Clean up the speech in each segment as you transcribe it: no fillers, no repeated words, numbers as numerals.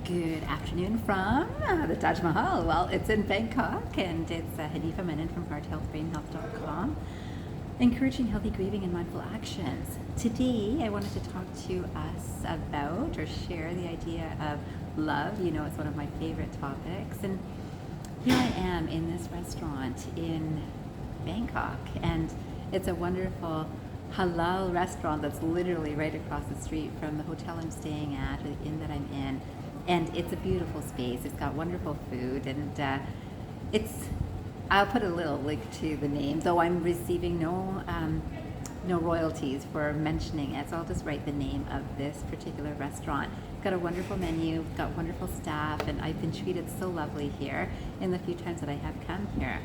Good afternoon from the Taj Mahal. Well, it's in Bangkok, and it's Hanifa Menon from hearthealthbrainhealth.com, encouraging healthy grieving and mindful actions. Today, I wanted to talk to us about or share the idea of love. You know, it's one of my favorite topics. And here I am in this restaurant in Bangkok, and it's a wonderful Halal restaurant that's literally right across the street from the hotel I'm staying at, or the inn that I'm in. And it's a beautiful space. It's got wonderful food, and I'll put a little link to the name, though I'm receiving no royalties for mentioning it. So I'll just write the name of this particular restaurant. It's got a wonderful menu, it's got wonderful staff, and I've been treated so lovely here in the few times that I have come here.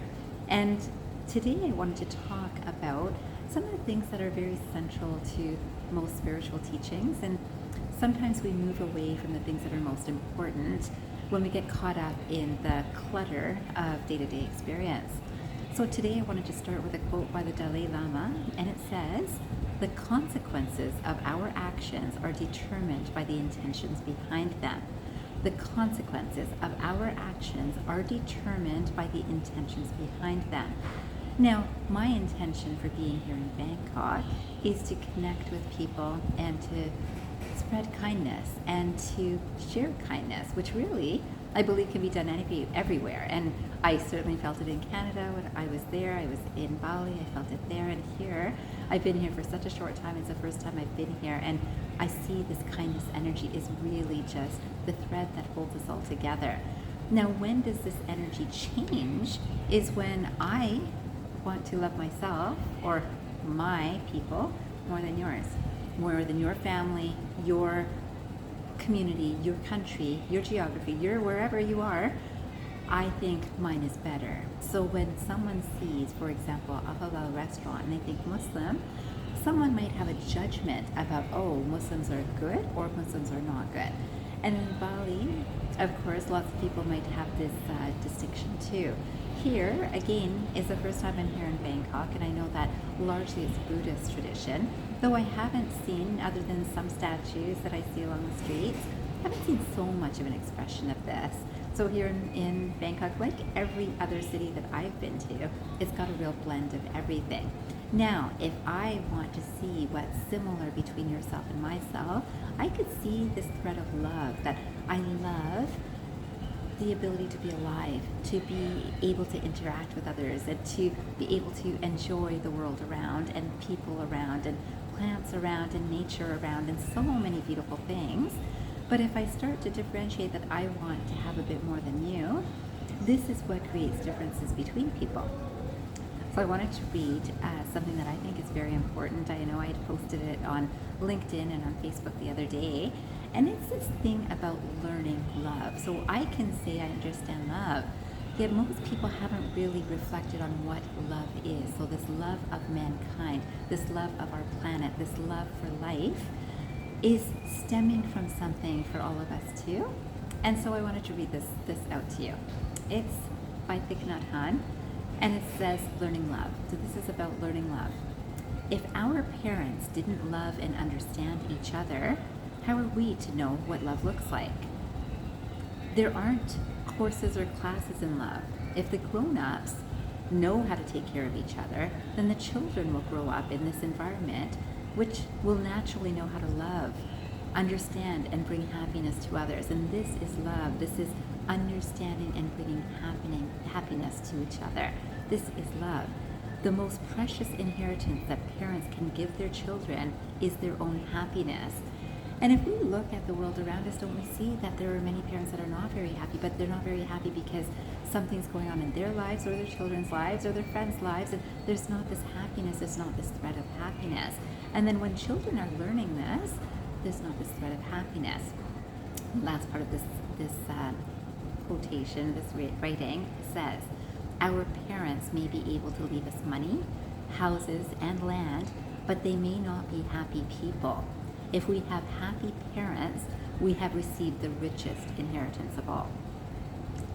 And today I wanted to talk about some of the things that are very central to most spiritual teachings, and sometimes we move away from the things that are most important when we get caught up in the clutter of day-to-day experience. So today I wanted to start with a quote by the Dalai Lama, and it says, "The consequences of our actions are determined by the intentions behind them. The consequences of our actions are determined by the intentions behind them." Now, my intention for being here in Bangkok is to connect with people and to spread kindness and to share kindness, which really I believe can be done everywhere. And I certainly felt it in Canada when I was there. I was in Bali, I felt it there, and here. I've been here for such a short time. It's the first time I've been here, and I see this kindness energy is really just the thread that holds us all together. Now, when does this energy change is when I want to love myself or my people more than yours, more than your family, your community, your country, your geography, your wherever you are. I think mine is better. So when someone sees, for example, a halal restaurant and they think Muslim, someone might have a judgment about, oh, Muslims are good or Muslims are not good. And in Bali, of course, lots of people might have this distinction too. Here, again, is the first time I'm here in Bangkok, and I know that largely it's Buddhist tradition, though I haven't seen, other than some statues that I see along the streets, I haven't seen so much of an expression of this. So here in Bangkok, like every other city that I've been to, it's got a real blend of everything. Now, if I want to see what's similar between yourself and myself, I could see this thread of love, that I love the ability to be alive, to be able to interact with others, and to be able to enjoy the world around, and people around, and plants around, and nature around, and so many beautiful things. But if I start to differentiate that I want to have a bit more than you, this is what creates differences between people. So I wanted to read something that I think is very important. I know I had posted it on LinkedIn and on Facebook the other day, and it's this thing about learning love. So I can say I understand love, yet most people haven't really reflected on what love is. So this love of mankind, this love of our planet, this love for life is stemming from something for all of us too. And so I wanted to read this out to you. It's by Thich Nhat Hanh, and it says learning love. So this is about learning love. If our parents didn't love and understand each other, how are we to know what love looks like? There aren't courses or classes in love. If the grown-ups know how to take care of each other, then the children will grow up in this environment which will naturally know how to love, understand, and bring happiness to others. And this is love. This is understanding and bringing happiness to each other. This is love. The most precious inheritance that parents can give their children is their own happiness. And if we look at the world around us, don't we see that there are many parents that are not very happy, but they're not very happy because something's going on in their lives or their children's lives or their friends' lives, and there's not this happiness, there's not this thread of happiness. And then when children are learning this, there's not this thread of happiness. The last part of this quotation, this writing says, "Our parents may be able to leave us money, houses, and land, but they may not be happy people. If we have happy parents, we have received the richest inheritance of all."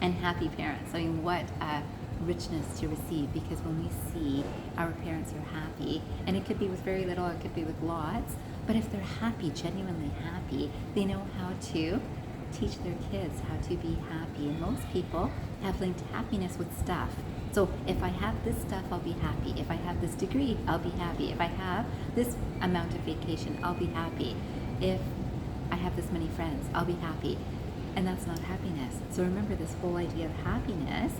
And happy parents, I mean, what a richness to receive, because when we see our parents are happy, and it could be with very little, it could be with lots, but if they're happy, genuinely happy, they know how to teach their kids how to be happy. And most people have linked happiness with stuff. So if I have this stuff, I'll be happy. If I have this degree, I'll be happy. If I have this amount of vacation, I'll be happy. If I have this many friends, I'll be happy. And that's not happiness. So remember this whole idea of happiness.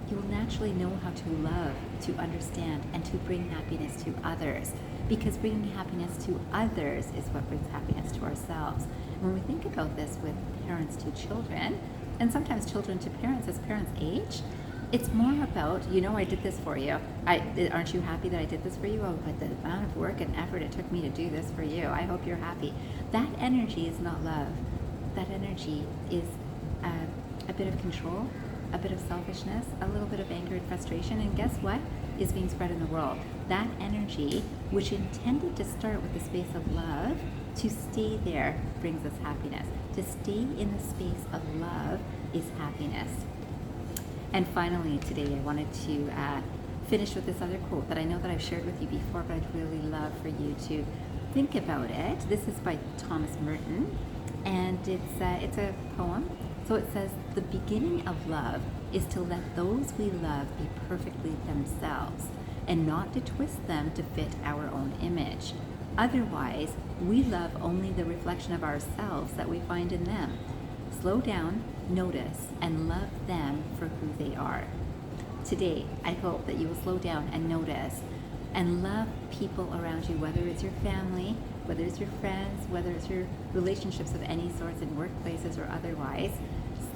You will naturally know how to love, to understand, and to bring happiness to others. Because bringing happiness to others is what brings happiness to ourselves. When we think about this with parents to children, and sometimes children to parents as parents age, it's more about, I did this for you. Aren't you happy that I did this for you? Oh, but the amount of work and effort it took me to do this for you. I hope you're happy. That energy is not love. That energy is a bit of control, a bit of selfishness, a little bit of anger and frustration, and guess what is being spread in the world? That energy, which intended to start with the space of love, to stay there brings us happiness. To stay in the space of love is happiness. And finally, today I wanted to finish with this other quote that I know that I've shared with you before, but I'd really love for you to think about it. This is by Thomas Merton, and it's a poem. So it says, "The beginning of love is to let those we love be perfectly themselves, and not to twist them to fit our own image. Otherwise, we love only the reflection of ourselves that we find in them. Slow down, notice, and love them for who they are." Today, I hope that you will slow down and notice and love people around you, whether it's your family, whether it's your friends, whether it's your relationships of any sorts in workplaces or otherwise.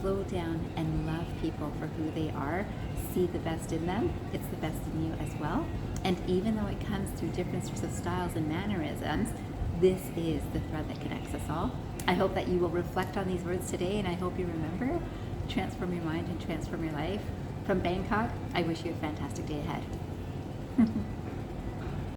Slow down and love people for who they are. See the best in them. It's the best in you as well. And even though it comes through different sorts of styles and mannerisms, this is the thread that connects us all. I hope that you will reflect on these words today, and I hope you remember, transform your mind and transform your life. From Bangkok, I wish you a fantastic day ahead.